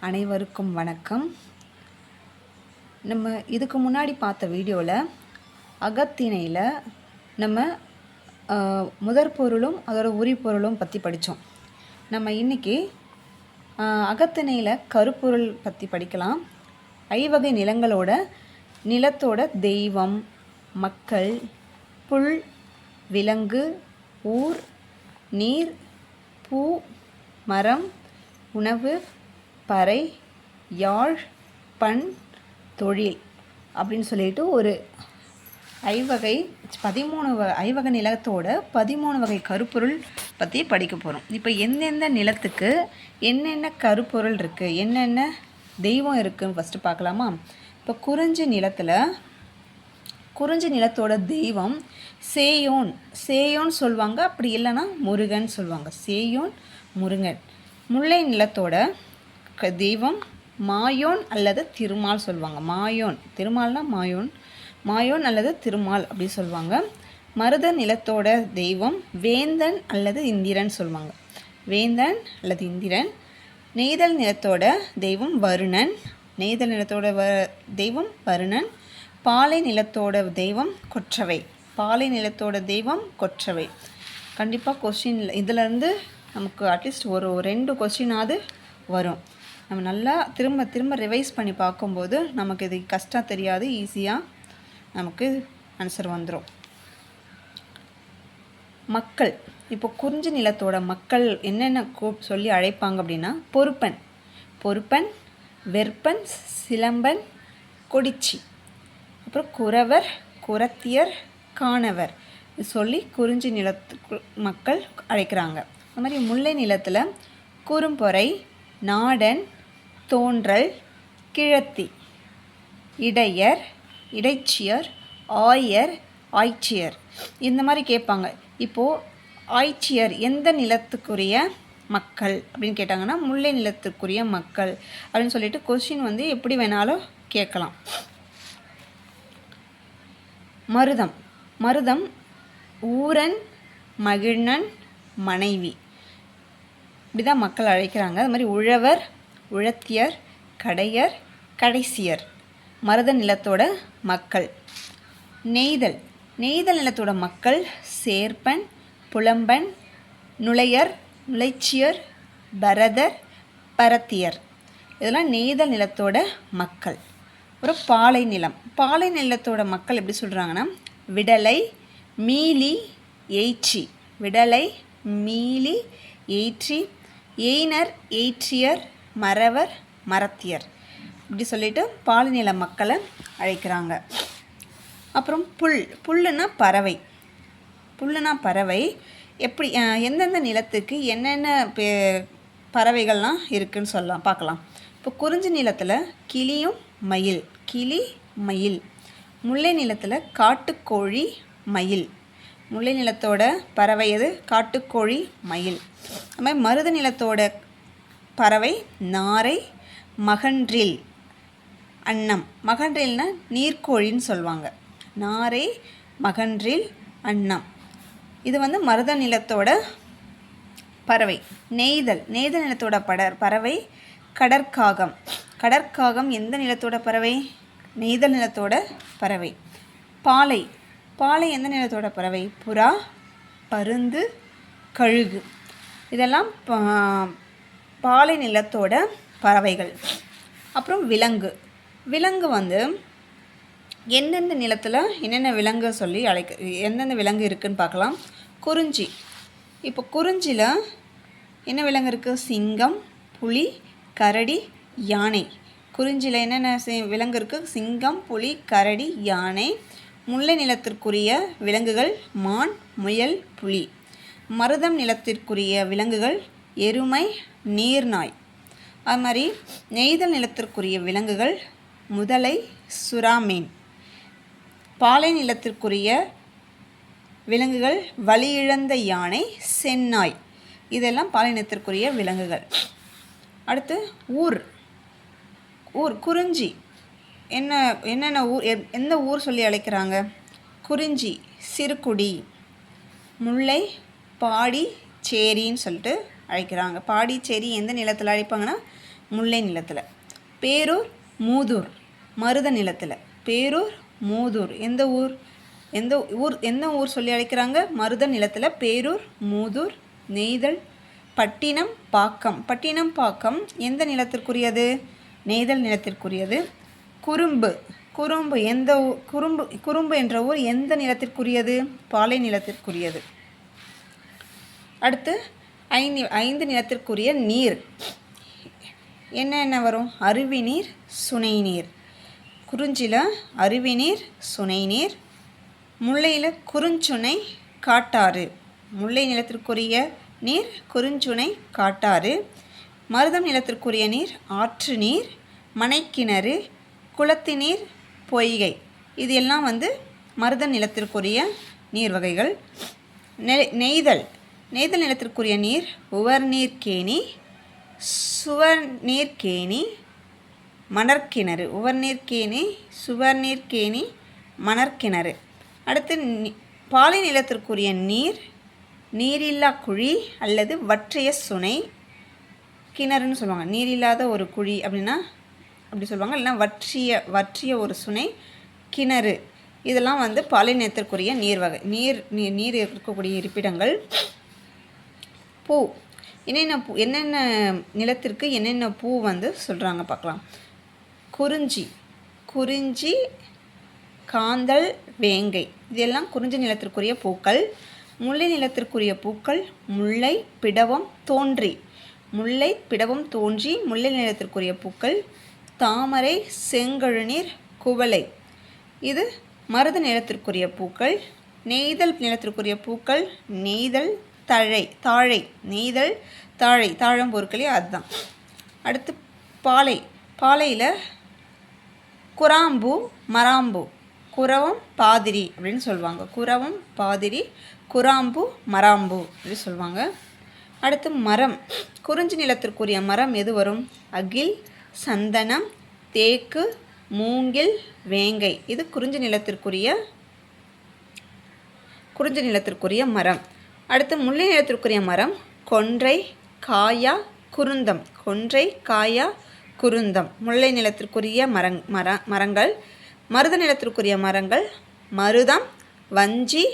அனைவருக்கும் வணக்கம். நம்ம இதுக்கு முன்னாடி பார்த்த வீடியோவில் அகத்திணையில் நம்ம முதற் பொருளும் அதோட உரிப்பொருளும் பற்றி படித்தோம். நம்ம இன்றைக்கி அகத்திணையில் கருப்பொருள் பற்றி படிக்கலாம். ஐவகை நிலத்தோட தெய்வம், மக்கள், புல், விலங்கு, ஊர், நீர், பூ, மரம், உணவு, பறை, யாழ், பண், தொழில் அப்படின்னு சொல்லிட்டு ஒரு 13 ஐவகை நிலத்தோட 13 வகை கருப்பொருள் பற்றி படிக்க போகிறோம். இப்போ எந்தெந்த நிலத்துக்கு என்னென்ன கருப்பொருள் இருக்குது, என்னென்ன தெய்வம் இருக்குதுன்னு ஃபஸ்ட்டு பார்க்கலாமா? இப்போ குறிஞ்சி நிலத்தோட தெய்வம் சேயோன் சொல்லுவாங்க, அப்படி இல்லைன்னா முருகன் சொல்லுவாங்க. சேயோன், முருகன். முல்லை நிலத்தோட தெய்வம் மாயோன் அல்லது திருமால் சொல்லுவாங்க. திருமால்னா மாயோன் அல்லது திருமால் அப்படி சொல்லுவாங்க. மருத நிலத்தோட தெய்வம் வேந்தன் அல்லது இந்திரன் சொல்லுவாங்க. நெய்தல் நிலத்தோட தெய்வம் வருணன். பாலை நிலத்தோட தெய்வம் கொற்றவை. கண்டிப்பாக கொஸ்டின் இதிலேருந்து நமக்கு அட்லீஸ்ட் ஒரு 2 கொஸ்டினாவது வரும். நம்ம நல்லா திரும்ப ரிவைஸ் பண்ணி பார்க்கும்போது நமக்கு இது கஷ்டம் தெரியாது, ஈஸியாக நமக்கு ஆன்சர் வந்துடும். மக்கள், இப்போ குறிஞ்சி நிலத்தோட மக்கள் என்னென்ன சொல்லி அழைப்பாங்க அப்படின்னா பொறுப்பன், வெற்பன், சிலம்பன், கொடிச்சி, அப்புறம் குறவர், குறத்தியர், காணவர் சொல்லி குறிஞ்சி நிலத்து மக்கள் அழைக்கிறாங்க. அது மாதிரி முல்லை நிலத்தில் குறும்பொறை, நாடன், தோன்றல், கிழத்தி, இடையர், இடைச்சியர், ஆயர், ஆய்ச்சியர் இந்த மாதிரி கேட்பாங்க. இப்போது ஆய்ச்சியர் எந்த நிலத்துக்குரிய மக்கள் அப்படின்னு கேட்டாங்கன்னா முல்லை நிலத்துக்குரிய மக்கள் அப்படின்னு சொல்லிட்டு கொஸ்டின் எப்படி வேணாலும் கேட்கலாம். மருதம் ஊரன், மகிழ்நன், மனைவி இப்படிதான் மக்கள் அழைக்கிறாங்க. அது மாதிரி உழவர், உழத்தியர், கடையர், கடைசியர் மருத நிலத்தோட மக்கள். நெய்தல் நிலத்தோட மக்கள் சேர்ப்பன், புலம்பன், நுளையர், நுழைச்சியர், பரதர், பரத்தியர் இதெல்லாம் நெய்தல் நிலத்தோட மக்கள். அப்புறம் பாலை நிலத்தோட மக்கள் எப்படி சொல்கிறாங்கன்னா விடலை, மீலி, எயிற்றி, எயினர், எயிற்றியர், மறவர், மரத்தியர் இப்படி சொல்லிட்டு பாலைநில மக்களை அழைக்கிறாங்க. அப்புறம் புல்லுனா பறவை. எப்படி எந்தெந்த நிலத்துக்கு என்னென்ன பறவைகள்லாம் இருக்குதுன்னு பார்க்கலாம். இப்போ குறிஞ்சி நிலத்தில் கிளி, மயில். முல்லை நிலத்தில் காட்டுக்கோழி, மயில். முல்லை நிலத்தோட பறவை எது? காட்டுக்கோழி, மயில். அது மாதிரி மருத நிலத்தோட பறவை நாரை, மகன்றில், அன்னம். மகன்றில்னா நீர்க்கோழின்னு சொல்லுவாங்க. நாரை, மகன்றில், அன்னம். இது மருத நிலத்தோட பறவை. நெய்தல் நிலத்தோட பறவை கடற்காகம் எந்த நிலத்தோட பறவை? நெய்தல் நிலத்தோட பறவை. பாலை எந்த நிலத்தோட பறவை? புறா, பருந்து, கழுகு இதெல்லாம் பாலை நிலத்தோட பறவைகள். அப்புறம் விலங்கு எந்தெந்த நிலத்தில் என்னென்ன விலங்கு சொல்லி எந்தெந்த விலங்கு இருக்குதுன்னு பார்க்கலாம். இப்போ குறிஞ்சியில் என்ன விலங்கு இருக்குது? சிங்கம், புலி, கரடி, யானை. குறிஞ்சியில் என்னென்ன விலங்கு இருக்குது? சிங்கம், புலி, கரடி, யானை. முல்லை நிலத்திற்குரிய விலங்குகள் மான், முயல், புலி. மருதம் நிலத்திற்குரிய விலங்குகள் எருமை, நீர்நாய். அது மாதிரி நெய்தல் நிலத்திற்குரிய விலங்குகள் முதலை, சுறாமீன். பாலை நிலத்திற்குரிய விலங்குகள் வலியிழந்த யானை, செந்நாய். இதெல்லாம் பாலை நிலத்திற்குரிய விலங்குகள். அடுத்து குறிஞ்சி என்னென்ன ஊர், எந்த ஊர் சொல்லி அழைக்கிறாங்க? குறிஞ்சி சிறுகுடி, முல்லை பாடி, சேரின்னு சொல்லிட்டு அழைக்கிறாங்க. பாடி, சேரி எந்த நிலத்தில் அழைப்பாங்கன்னா முல்லை நிலத்தில். பேரூர் மூதூர் மருத நிலத்தில். பேரூர் மூதூர் எந்த ஊர் என்ன ஊர் சொல்லி அழைக்கிறாங்க? மருத நிலத்தில். பேரூர் மூதூர். நெய்தல் பட்டினம் பாக்கம். பட்டினம் பாக்கம் எந்த நிலத்திற்குரியது? நெய்தல் நிலத்திற்குரியது. குறும்பு குறும்பு என்ற ஊர் எந்த நிலத்திற்குரியது? பாலை நிலத்திற்குரியது. அடுத்து 5 நிலத்திற்குரிய நீர் என்ன வரும்? அருவி நீர், சுனை நீர். குறிஞ்சியில் அருவி நீர், சுனை நீர். முல்லையில் குறுஞ்சுனை, காட்டாறு. முல்லை நிலத்திற்குரிய நீர் குறுஞ்சுனை, காட்டாறு. மருதம் நிலத்திற்குரிய நீர் ஆற்று நீர், மனைக்கிணறு, குளத்து நீர், பொய்கை. இது எல்லாம் மருத நிலத்திற்குரிய நீர் வகைகள். நெய்தல் நிலத்திற்குரிய நீர் உவர்நீர்க்கேணி, சுவர்நீர்க்கேணி, மணற்கிணறு. உவர்நீர்க்கேணி, சுவர்நீர்க்கேணி, மணற்கிணறு. அடுத்து பாலை நிலத்திற்குரிய நீர் நீரில்லா குழி அல்லது வற்றிய சுனை. கிணறுன்னு சொல்லுவாங்க. நீரில்லாத ஒரு குழி அப்படின்னா அப்படி சொல்லுவாங்க. இல்லைனா வற்றிய ஒரு சுனை, கிணறு. இதெல்லாம் பாலை நிலத்திற்குரிய நீர் வகை. நீர் இருக்கக்கூடிய இருப்பிடங்கள். பூ என்னென்ன நிலத்திற்கு என்னென்ன பூ சொல்கிறாங்க பார்க்கலாம். குறிஞ்சி, காந்தல், வேங்கை. இதெல்லாம் குறிஞ்சி நிலத்திற்குரிய பூக்கள். முல்லை நிலத்திற்குரிய பூக்கள் முல்லை, பிடவம், தோன்றி. முல்லை, பிடவம், தோன்றி முல்லை நிலத்திற்குரிய பூக்கள். தாமரை, செங்கழுநீர், குவளை. இது மருத நிலத்திற்குரிய பூக்கள். நெய்தல் நிலத்திற்குரிய பூக்கள் நெய்தல், தாழை. நெய்தல், தாழம்பொருட்களே அதுதான். அடுத்து பாலையில் குராம்பூ, மராம்பூ. குரவம், பாதிரி அப்படின்னு சொல்லுவாங்க. குரவம், பாதிரி, குராம்பூ, மராம்பூ அப்படின்னு சொல்லுவாங்க. அடுத்து மரம். குறிஞ்சி நிலத்திற்குரிய மரம் எது வரும்? அகில், சந்தனம், தேக்கு, மூங்கில், வேங்கை. இது குறிஞ்சி நிலத்திற்குரிய மரம். அடுத்து முல்லை நிலத்திற்குரிய மரம் கொன்றை, காயா, குருந்தம். கொன்றை, காயா, குருந்தம் முல்லை நிலத்திற்குரிய மரங்கள். மருத நிலத்திற்குரிய மரங்கள் மருதம், வஞ்சி,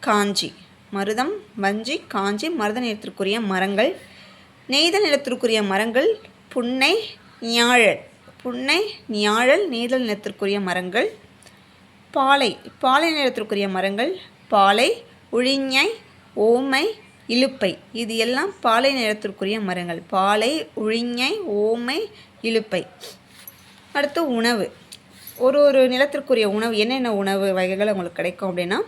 காஞ்சி. மருதம், வஞ்சி, காஞ்சி மருத நிலத்திற்குரிய மரங்கள். நெய்தல் நிலத்திற்குரிய மரங்கள் புன்னை, ஞாழல் நெய்தல் நிலத்திற்குரிய மரங்கள். பாலை நிலத்திற்குரிய மரங்கள் பாலை, உழிஞை, ஓமை, இலுப்பை. இது எல்லாம் பாலை நிலத்திற்குரிய மரங்கள். பாலை, உழிஞை, ஓமை, இலுப்பை. அடுத்து உணவு. ஒரு நிலத்திற்குரிய உணவு என்னென்ன உணவு வகைகள் உங்களுக்கு கிடைக்கும் அப்படின்னா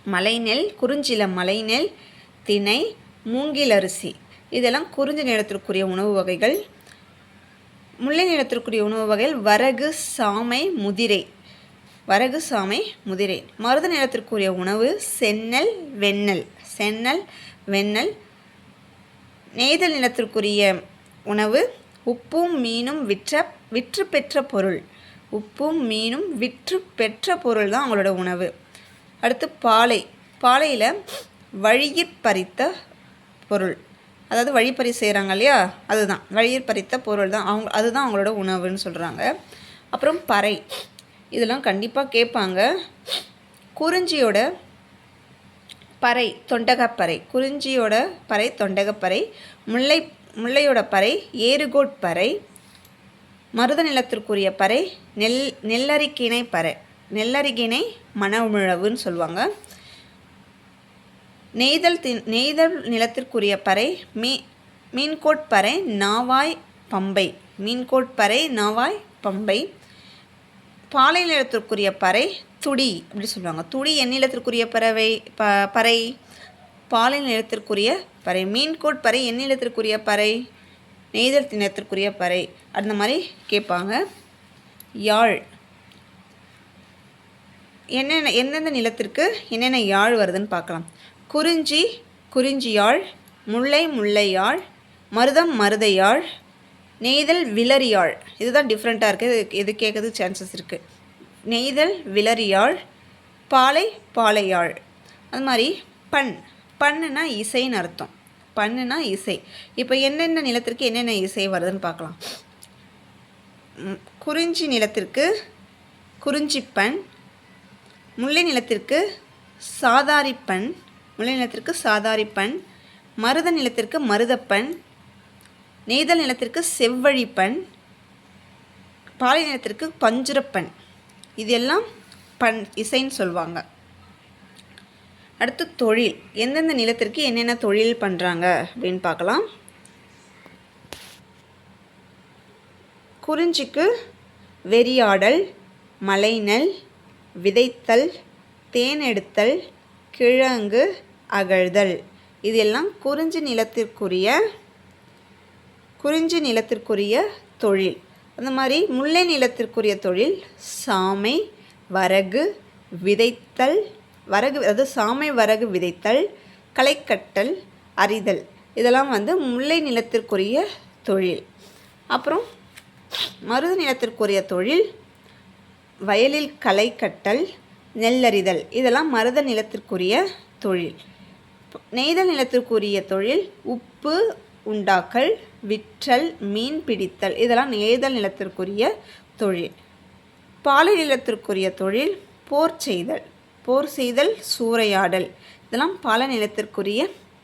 மலைநெல், குறிஞ்சில மலைநெல், திணை, மூங்கில் அரிசி. இதெல்லாம் குறிஞ்சி நிலத்திற்குரிய உணவு வகைகள். முல்லை நிலத்திற்குரிய உணவு வகைகள் வரகு, சாமை, முதிரை. மருத நிலத்திற்குரிய உணவு செந்நெல், வெண்ணெல். நெய்தல் நிலத்திற்குரிய உணவு உப்பும் மீனும் விற்று பெற்ற பொருள். உப்பும் மீனும் விற்று பெற்ற பொருள் தான் அவங்களோட உணவு. அடுத்து பாலையில் வழியிற் பறித்த பொருள், அதாவது வழிப்பறி செய்கிறாங்க இல்லையா, அதுதான் வழியிற் பறித்த பொருள் தான் அதுதான் அவங்களோட உணவுன்னு சொல்கிறாங்க. அப்புறம் பறை. இதெல்லாம் கண்டிப்பாக கேட்பாங்க. குறிஞ்சியோட பறை தொண்டகப்பறை. குறிஞ்சியோட பறை தொண்டகப்பறை. முல்லையோட பறை ஏறுகோட்பறை. மருத நிலத்திற்குரிய பறை நெல்லரிக்கிணை பறை. நெல்லரிக்கிணை மணமுழவுன்னு சொல்லுவாங்க. நெய்தல் நிலத்திற்குரிய பறை மீன்கோட்பறை, நாவாய், பம்பை. மீன்கோட்பறை, நாவாய், பம்பை. பாலை நிலத்திற்குரிய பறை துடி அப்படி சொல்லுவாங்க. துடி எந்நிலத்திற்குரிய பறை பாலை நிலத்திற்குரிய பறை. மீன்கோட்பறை எந்நிலத்திற்குரிய பறை நெய்தல் நிலத்திற்குரிய பறை. அந்த மாதிரி கேட்பாங்க. யாழ். எந்தெந்த நிலத்திற்கு என்னென்ன யாழ் வருதுன்னு பார்க்கலாம். குறிஞ்சி யாழ், முல்லை யாழ், மருதம் மருத யாழ், நெய்தல் விலரி யாழ். இதுதான் டிஃப்ரெண்ட்டாக இருக்குது. இது கேட்கறதுக்கு சான்சஸ் இருக்குது. நெய்தல் விலரி யாழ், பாலை யாழ். அது மாதிரி பண்ணுனா இசைன்னு அர்த்தம். பண்ணுனா இசை. இப்போ என்னென்ன நிலத்திற்கு என்னென்ன இசை வருதுன்னு பார்க்கலாம். குறிஞ்சி நிலத்திற்கு குறிஞ்சிப்பண், முல்லை நிலத்திற்கு சாதாரிப்பண், முல்லை நிலத்திற்கு சாதாரிப்பண், மருத நிலத்திற்கு மருதப்பண், நெய்தல் நிலத்திற்கு செவ்வழிப்பண், பாலை நிலத்திற்கு பஞ்சுரப்பண். இது எல்லாம் இசைன்னு சொல்லுவாங்க. அடுத்து தொழில், எந்தெந்த நிலத்திற்கு என்னென்ன தொழில் பண்ணுறாங்க அப்படின்னு பார்க்கலாம். குறிஞ்சிக்கு வெறியாடல், மலைநெல், விதைத்தல், தேன் எடுத்தல், கிழங்கு அகழ்தல். இது எல்லாம் குறிஞ்சி நிலத்திற்குரிய தொழில். அந்த மாதிரி முல்லை நிலத்திற்குரிய தொழில் சாமை, வரகு விதைத்தல், சாமை வரகு விதைத்தல், களை கட்டல், அறிதல். இதெல்லாம் முல்லை நிலத்திற்குரிய தொழில். அப்புறம் மருத நிலத்திற்குரிய தொழில் வயலில் களை கட்டல், நெல்லறிதல். இதெல்லாம் மருத நிலத்திற்குரிய தொழில். நெய்தல் நிலத்திற்குரிய தொழில் உப்பு உண்டாக்கல், விற்றல், மீன் பிடித்தல். இதெல்லாம் நெய்தல் நிலத்திற்குரிய தொழில். பாலை நிலத்திற்குரிய தொழில் போர் செய்தல், சூறையாடல். இதெல்லாம் பாலை நிலத்திற்குரிய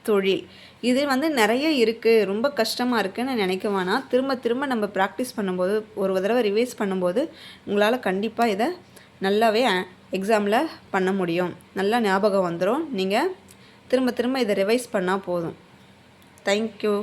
தொழில். இது நிறைய இருக்குது, ரொம்ப கஷ்டமாக இருக்குதுன்னு நினைக்க வேணாம். திரும்ப நம்ம ப்ராக்டிஸ் பண்ணும்போது, ஒரு தடவை ரிவைஸ் பண்ணும்போது உங்களால் கண்டிப்பாக இதை நல்லாவே எக்ஸாமில் பண்ண முடியும். நல்லா ஞாபகம் வந்துடும். நீங்கள் திரும்ப இதை ரிவைஸ் பண்ணால் போதும். தேங்க்யூ.